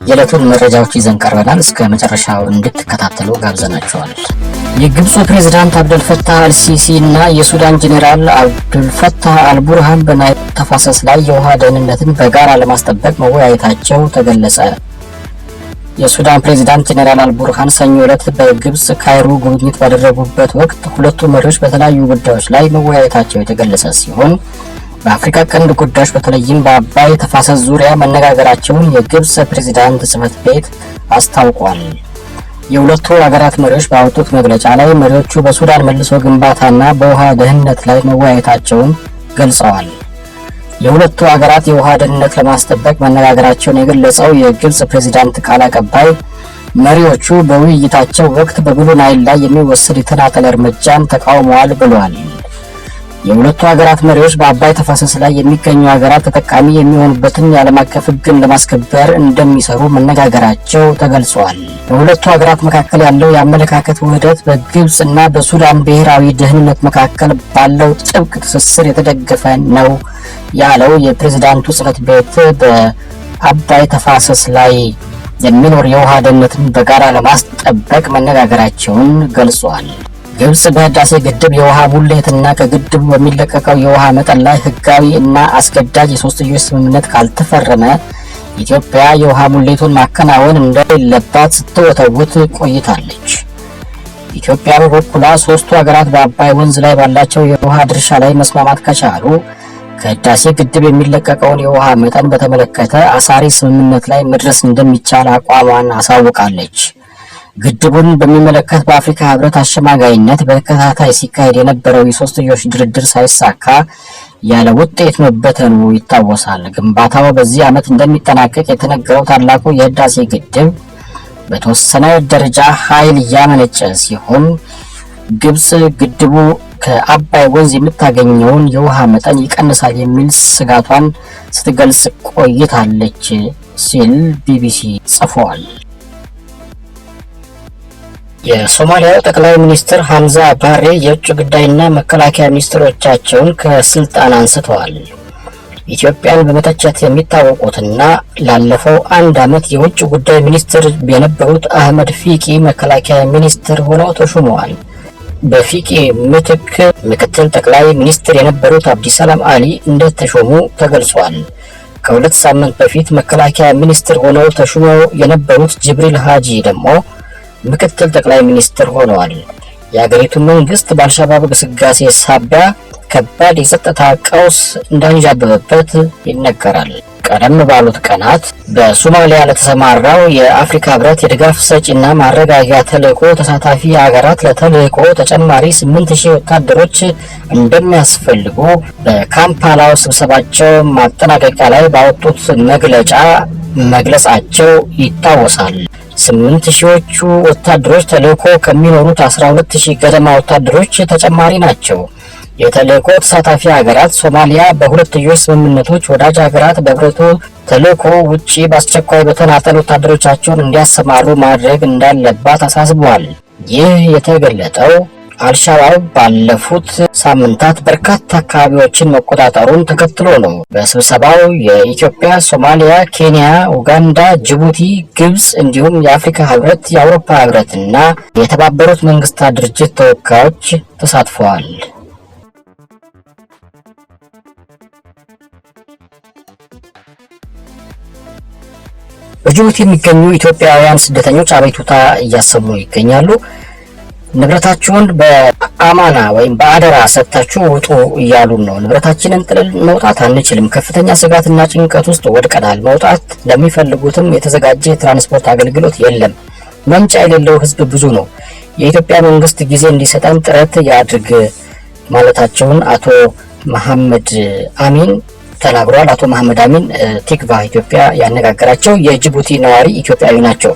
የዕለቱን መረጃዎች ይዘን ቀርበናል። እስከ መጨረሻው እንድትከታተሉ ጋብዘናችኋል። የግብፁ ፕሬዝዳንት አብደልፈታህ አልሲሲ እና የሱዳን ጄኔራል አብዱልፈታህ አልቡርሃን በናይል ተፋሰስ ላይ የውሃ ደህንነትን በጋራ ለማስጠበቅ መወያየታቸው ተገለጸ። የሱዳን ፕሬዝዳንት ጄኔራል አልቡርሃን ሰኞ ዕለት በግብፅ ካይሮ ጉብኝት ባደረጉበት ወቅት ሁለቱ መሪዎች በተለያዩ ጉዳዮች ላይ መወያየታቸው የተገለጸ ሲሆን በአፍሪካ ቀንድ ጉዳዮች በተለይም በአባይ ተፋሰስ ዙሪያ መነጋገራቸውን የግብፅ ፕሬዝዳንት ጽሕፈት ቤት አስታውቋል። የሁለቱ ሀገራት መሪዎች ባወጡት መግለጫ ላይ መሪዎቹ በሱዳን መልሶ ግንባታና በውሃ ደህንነት ላይ መወያየታቸውን ገልጸዋል። የሁለቱ ሀገራት የውሃ ደህንነት ለማስጠበቅ መነጋገራቸውን የገለጸው የግብፅ ፕሬዝዳንት ቃል አቀባይ መሪዎቹ በውይይታቸው ወቅት በብሉ ናይል ላይ የሚወሰድ የተናጠል እርምጃን ተቃውመዋል ብለዋል። የሁለቱ ሀገራት መሪዎች በአባይ ተፋሰስ ላይ የሚገኙ ሀገራት ተጠቃሚ የሚሆኑበትን የዓለም አቀፍ ሕግን ለማስከበር እንደሚሰሩ መነጋገራቸው ተገልጿል። በሁለቱ ሀገራት መካከል ያለው የአመለካከት ውህደት በግብፅ እና በሱዳን ብሔራዊ ደህንነት መካከል ባለው ጥብቅ ትስስር የተደገፈ ነው ያለው የፕሬዝዳንቱ ጽሕፈት ቤት በአባይ ተፋሰስ ላይ የሚኖር የውሃ ደህንነትን በጋራ ለማስጠበቅ መነጋገራቸውን ገልጿል። ግብፅ በህዳሴ ግድብ የውሃ ሙሌትና ከግድቡ በሚለቀቀው የውሃ መጠን ላይ ህጋዊ እና አስገዳጅ የሶስትዮሽ ስምምነት ካልተፈረመ ኢትዮጵያ የውሃ ሙሌቱን ማከናወን እንደሌለባት ስትወተውት ቆይታለች። ኢትዮጵያ በበኩሏ ሶስቱ ሀገራት በአባይ ወንዝ ላይ ባላቸው የውሃ ድርሻ ላይ መስማማት ከቻሉ ከህዳሴ ግድብ የሚለቀቀውን የውሃ መጠን በተመለከተ አሳሪ ስምምነት ላይ መድረስ እንደሚቻል አቋሟን አሳውቃለች። ግድቡን በሚመለከት በአፍሪካ ህብረት አሸማጋይነት በተከታታይ ሲካሄድ የነበረው የሶስትዮሽ ድርድር ሳይሳካ ያለ ውጤት መበተኑ ይታወሳል። ግንባታው በዚህ ዓመት እንደሚጠናቀቅ የተነገረው ታላቁ የህዳሴ ግድብ በተወሰነ ደረጃ ኃይል እያመነጨ ሲሆን ግብፅ ግድቡ ከአባይ ወንዝ የምታገኘውን የውሃ መጠን ይቀንሳል የሚል ስጋቷን ስትገልጽ ቆይታለች ሲል ቢቢሲ ጽፏል። የሶማሊያው ጠቅላይ ሚኒስትር ሐምዛ ባሬ የውጭ ጉዳይና መከላከያ ሚኒስትሮቻቸውን ከስልጣን አንስተዋል። ኢትዮጵያን በመተቸት የሚታወቁትና ላለፈው አንድ ዓመት የውጭ ጉዳይ ሚኒስትር የነበሩት አህመድ ፊቂ መከላከያ ሚኒስትር ሆነው ተሹመዋል። በፊቂ ምትክ ምክትል ጠቅላይ ሚኒስትር የነበሩት አብዲሰላም አሊ እንደተሾሙ ተገልጿል። ከሁለት ሳምንት በፊት መከላከያ ሚኒስትር ሆነው ተሹመው የነበሩት ጅብሪል ሃጂ ደግሞ ምክትል ጠቅላይ ሚኒስትር ሆነዋል። የሀገሪቱ መንግስት በአልሸባብ ግስጋሴ ሳቢያ ከባድ የጸጥታ ቀውስ እንዳንዣበበበት ይነገራል። ቀደም ባሉት ቀናት በሶማሊያ ለተሰማራው የአፍሪካ ህብረት የድጋፍ ሰጪና ማረጋጊያ ተልዕኮ ተሳታፊ ሀገራት ለተልዕኮ ተጨማሪ 8000 ወታደሮች እንደሚያስፈልጉ በካምፓላው ስብሰባቸው ማጠናቀቂያ ላይ ባወጡት መግለጫ መግለጻቸው ይታወሳል። 8000ዎቹ ወታደሮች ተልዕኮ ከሚኖሩት 12000 ገደማ ወታደሮች ተጨማሪ ናቸው። የተልዕኮ ተሳታፊ ሀገራት ሶማሊያ በሁለትዮሽ ስምምነቶች ወዳጅ ሀገራት በህብረቱ ተልዕኮ ውጪ በአስቸኳይ በተናጠል ወታደሮቻቸውን እንዲያሰማሩ ማድረግ እንዳለባት አሳስበዋል። ይህ የተገለጠው አልሻባብ ባለፉት ሳምንታት በርካታ አካባቢዎችን መቆጣጠሩን ተከትሎ ነው። በስብሰባው የኢትዮጵያ፣ ሶማሊያ፣ ኬንያ፣ ኡጋንዳ፣ ጅቡቲ፣ ግብጽ እንዲሁም የአፍሪካ ህብረት፣ የአውሮፓ ህብረትና የተባበሩት መንግስታት ድርጅት ተወካዮች ተሳትፈዋል። በጅቡቲ የሚገኙ ኢትዮጵያውያን ስደተኞች አቤቱታ እያሰሙ ይገኛሉ። ንብረታችሁን በአማና ወይም በአደራ ሰጥታችሁ ውጡ እያሉን ነው። ንብረታችንን ጥለን መውጣት አንችልም። ከፍተኛ ስጋትና ጭንቀት ውስጥ ወድቀናል። መውጣት ለሚፈልጉትም የተዘጋጀ የትራንስፖርት አገልግሎት የለም። መምጫ የሌለው ህዝብ ብዙ ነው። የኢትዮጵያ መንግስት ጊዜ እንዲሰጠን ጥረት ያድርግ ማለታቸውን አቶ መሐመድ አሚን ተናግሯል። አቶ መሐመድ አሚን ቲክቫህ ኢትዮጵያ ያነጋገራቸው የጅቡቲ ነዋሪ ኢትዮጵያዊ ናቸው።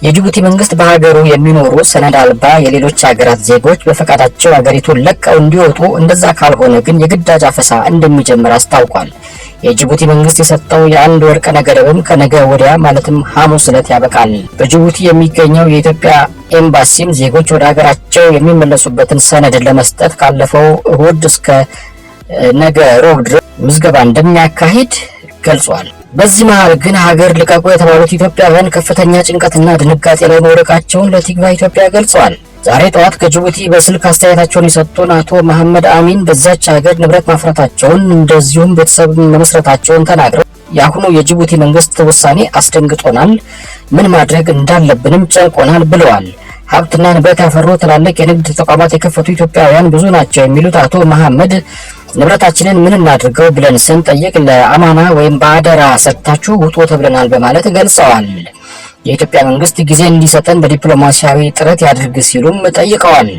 የጅቡቲ መንግስት በሀገሩ የሚኖሩ ሰነድ አልባ የሌሎች ሀገራት ዜጎች በፈቃዳቸው ሀገሪቱን ለቀው እንዲወጡ፣ እንደዛ ካልሆነ ግን የግዳጅ አፈሳ እንደሚጀምር አስታውቋል። የጅቡቲ መንግስት የሰጠው የአንድ ወር ቀነ ገደብም ከነገ ወዲያ ማለትም ሐሙስ ዕለት ያበቃል። በጅቡቲ የሚገኘው የኢትዮጵያ ኤምባሲም ዜጎች ወደ ሀገራቸው የሚመለሱበትን ሰነድ ለመስጠት ካለፈው እሁድ እስከ ነገ ሮብ ድረስ ምዝገባ እንደሚያካሂድ ገልጿል። በዚህ መሃል ግን ሀገር ልቀቁ የተባሉት ኢትዮጵያውያን ከፍተኛ ጭንቀትና ድንጋጤ ላይ መውደቃቸውን ለቲግቫ ኢትዮጵያ ገልጸዋል። ዛሬ ጠዋት ከጅቡቲ በስልክ አስተያየታቸውን የሰጡን አቶ መሐመድ አሚን በዛች ሀገር ንብረት ማፍራታቸውን እንደዚሁም ቤተሰብ መመስረታቸውን ተናግረው የአሁኑ የጅቡቲ መንግስት ውሳኔ አስደንግጦናል፣ ምን ማድረግ እንዳለብንም ጨንቆናል ብለዋል። ሀብትና ንብረት ያፈሩ ትላልቅ የንግድ ተቋማት የከፈቱ ኢትዮጵያውያን ብዙ ናቸው የሚሉት አቶ መሐመድ ንብረታችንን ምን እናድርገው ብለን ስንጠይቅ ለአማና ወይም በአደራ ሰጥታችሁ ውጡ ተብለናል በማለት ገልጸዋል። የኢትዮጵያ መንግስት ጊዜ እንዲሰጠን በዲፕሎማሲያዊ ጥረት ያድርግ ሲሉም ጠይቀዋል።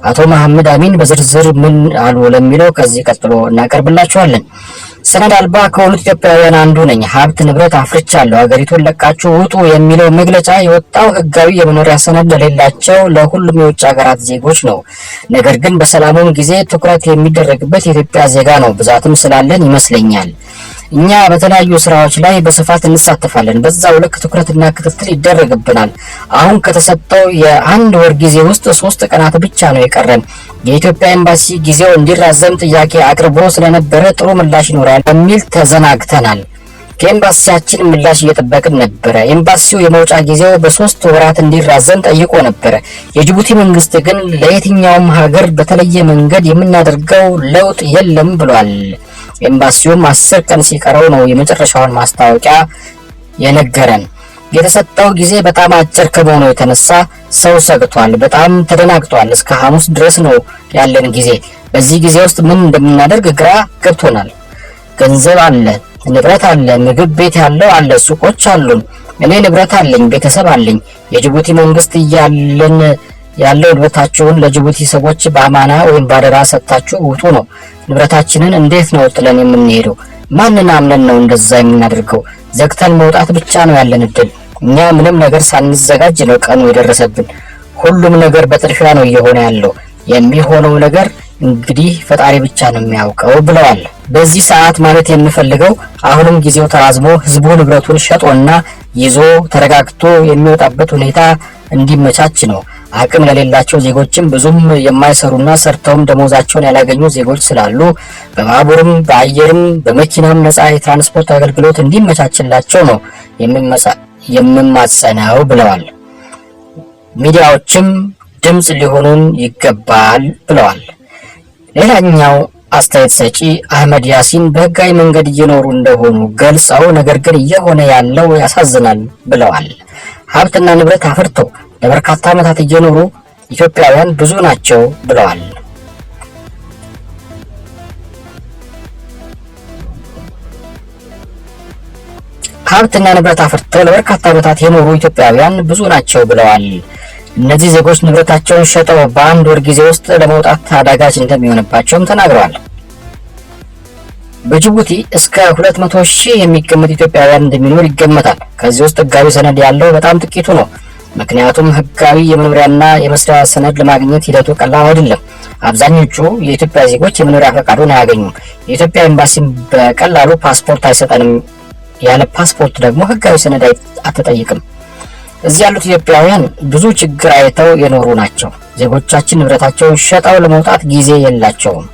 አቶ መሐመድ አሚን በዝርዝር ምን አሉ ለሚለው ከዚህ ቀጥሎ እናቀርብላችኋለን። ሰነድ አልባ ከሆኑት ኢትዮጵያውያን አንዱ ነኝ። ሀብት ንብረት አፍርቻለሁ፣ ሀገሪቱን ለቃችሁ ውጡ የሚለው መግለጫ የወጣው ህጋዊ የመኖሪያ ሰነድ ለሌላቸው ለሁሉም የውጭ ሀገራት ዜጎች ነው። ነገር ግን በሰላሙም ጊዜ ትኩረት የሚደረግበት የኢትዮጵያ ዜጋ ነው፣ ብዛትም ስላለን ይመስለኛል። እኛ በተለያዩ ስራዎች ላይ በስፋት እንሳተፋለን። በዛው ልክ ትኩረትና ክትትል ይደረግብናል። አሁን ከተሰጠው የአንድ ወር ጊዜ ውስጥ 3 ቀናት ብቻ ነው የቀረን። የኢትዮጵያ ኤምባሲ ጊዜው እንዲራዘም ጥያቄ አቅርቦ ስለነበረ ጥሩ ምላሽ ይኖራል በሚል ተዘናግተናል። ከኤምባሲያችን ምላሽ እየጠበቅን ነበረ። ኤምባሲው የመውጫ ጊዜው በ3 ወራት እንዲራዘም ጠይቆ ነበረ። የጅቡቲ መንግስት ግን ለየትኛውም ሀገር በተለየ መንገድ የምናደርገው ለውጥ የለም ብሏል። ኤምባሲውም 10 ቀን ሲቀረው ነው የመጨረሻውን ማስታወቂያ የነገረን። የተሰጠው ጊዜ በጣም አጭር ከመሆኑ የተነሳ ሰው ሰግቷል፣ በጣም ተደናግጧል። እስከ ሐሙስ ድረስ ነው ያለን ጊዜ። በዚህ ጊዜ ውስጥ ምን እንደምናደርግ ግራ ገብቶናል። ገንዘብ አለ፣ ንብረት አለ፣ ምግብ ቤት ያለው አለ፣ ሱቆች አሉን። እኔ ንብረት አለኝ፣ ቤተሰብ አለኝ። የጅቡቲ መንግስት ያለው ንብረታችሁን ለጅቡቲ ሰዎች በአማና ወይም ባደራ ሰጥታችሁ ውጡ ነው። ንብረታችንን እንዴት ነው ጥለን የምንሄደው? ማንን አምነን ነው እንደዛ የምናደርገው? ዘግተን መውጣት ብቻ ነው ያለን እድል። እኛ ምንም ነገር ሳንዘጋጅ ነው ቀኑ የደረሰብን። ሁሉም ነገር በጥድፊያ ነው እየሆነ ያለው። የሚሆነው ነገር እንግዲህ ፈጣሪ ብቻ ነው የሚያውቀው ብለዋል። በዚህ ሰዓት ማለት የምፈልገው አሁንም ጊዜው ተራዝሞ ህዝቡ ንብረቱን ሸጦና ይዞ ተረጋግቶ የሚወጣበት ሁኔታ እንዲመቻች ነው። አቅም ለሌላቸው ዜጎችም ብዙም የማይሰሩና ሰርተውም ደሞዛቸውን ያላገኙ ዜጎች ስላሉ በባቡርም በአየርም በመኪናም ነፃ የትራንስፖርት አገልግሎት እንዲመቻችላቸው ነው የምማጸነው ብለዋል። ሚዲያዎችም ድምጽ ሊሆኑን ይገባል ብለዋል። ሌላኛው አስተያየት ሰጪ አህመድ ያሲን በህጋዊ መንገድ እየኖሩ እንደሆኑ ገልጸው ነገር ግን እየሆነ ያለው ያሳዝናል ብለዋል። ሀብትና ንብረት አፍርተው ለበርካታ ዓመታት እየኖሩ ኢትዮጵያውያን ብዙ ናቸው ብለዋል። ሀብትና ንብረት አፍርተው ለበርካታ ዓመታት የኖሩ ኢትዮጵያውያን ብዙ ናቸው ብለዋል። እነዚህ ዜጎች ንብረታቸውን ሸጠው በአንድ ወር ጊዜ ውስጥ ለመውጣት አዳጋች እንደሚሆንባቸውም ተናግረዋል። በጅቡቲ እስከ 200,000 የሚገመት ኢትዮጵያውያን እንደሚኖር ይገመታል። ከዚህ ውስጥ ህጋዊ ሰነድ ያለው በጣም ጥቂቱ ነው። ምክንያቱም ህጋዊ የመኖሪያና የመስሪያ ሰነድ ለማግኘት ሂደቱ ቀላል አይደለም። አብዛኞቹ የኢትዮጵያ ዜጎች የመኖሪያ ፈቃዱን አያገኙም። የኢትዮጵያ ኤምባሲም በቀላሉ ፓስፖርት አይሰጠንም። ያለ ፓስፖርት ደግሞ ህጋዊ ሰነድ አትጠይቅም። እዚህ ያሉት ኢትዮጵያውያን ብዙ ችግር አይተው የኖሩ ናቸው። ዜጎቻችን ንብረታቸውን ሸጠው ለመውጣት ጊዜ የላቸውም።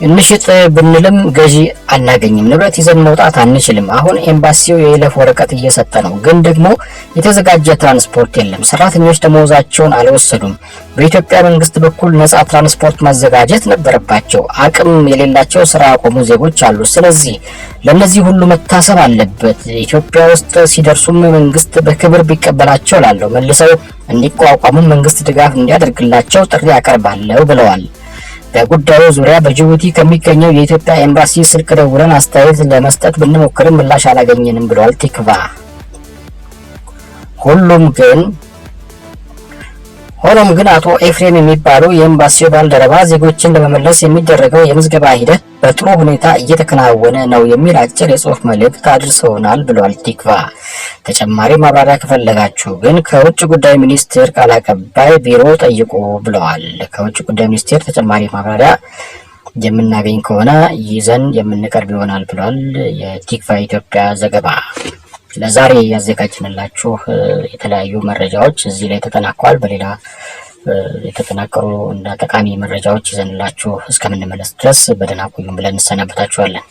እንሽጥ ብንልም ገዢ አናገኝም። ንብረት ይዘን መውጣት አንችልም። አሁን ኤምባሲው የይለፍ ወረቀት እየሰጠ ነው፣ ግን ደግሞ የተዘጋጀ ትራንስፖርት የለም። ሰራተኞች ደሞዛቸውን አልወሰዱም። በኢትዮጵያ መንግስት በኩል ነፃ ትራንስፖርት ማዘጋጀት ነበረባቸው። አቅም የሌላቸው ስራ ያቆሙ ዜጎች አሉ። ስለዚህ ለነዚህ ሁሉ መታሰብ አለበት። ኢትዮጵያ ውስጥ ሲደርሱም መንግስት በክብር ቢቀበላቸው ላለው መልሰው እንዲቋቋሙ መንግስት ድጋፍ እንዲያደርግላቸው ጥሪ ያቀርባለሁ ብለዋል። በጉዳዩ ዙሪያ በጅቡቲ ከሚገኘው የኢትዮጵያ ኤምባሲ ስልክ ደውለን አስተያየት ለመስጠት ብንሞክርም ምላሽ አላገኘንም ብለዋል ቲክቫ። ሆኖም ግን አቶ ኤፍሬም የሚባሉ የኤምባሲው ባልደረባ ዜጎችን ለመመለስ የሚደረገው የምዝገባ ሂደት በጥሩ ሁኔታ እየተከናወነ ነው የሚል አጭር የጽሁፍ መልእክት አድርሰውናል ብሏል ቲክቫ። ተጨማሪ ማብራሪያ ከፈለጋችሁ ግን ከውጭ ጉዳይ ሚኒስቴር ቃል አቀባይ ቢሮ ጠይቁ ብለዋል። ከውጭ ጉዳይ ሚኒስቴር ተጨማሪ ማብራሪያ የምናገኝ ከሆነ ይዘን የምንቀርብ ይሆናል ብሏል የቲክቫ ኢትዮጵያ ዘገባ። ለዛሬ ያዘጋጅንላችሁ የተለያዩ መረጃዎች እዚህ ላይ ተጠናቀዋል። በሌላ የተጠናቀሩ እና ጠቃሚ መረጃዎች ይዘንላችሁ እስከምንመለስ ድረስ በደህና ቆዩን ብለን እንሰናበታችኋለን።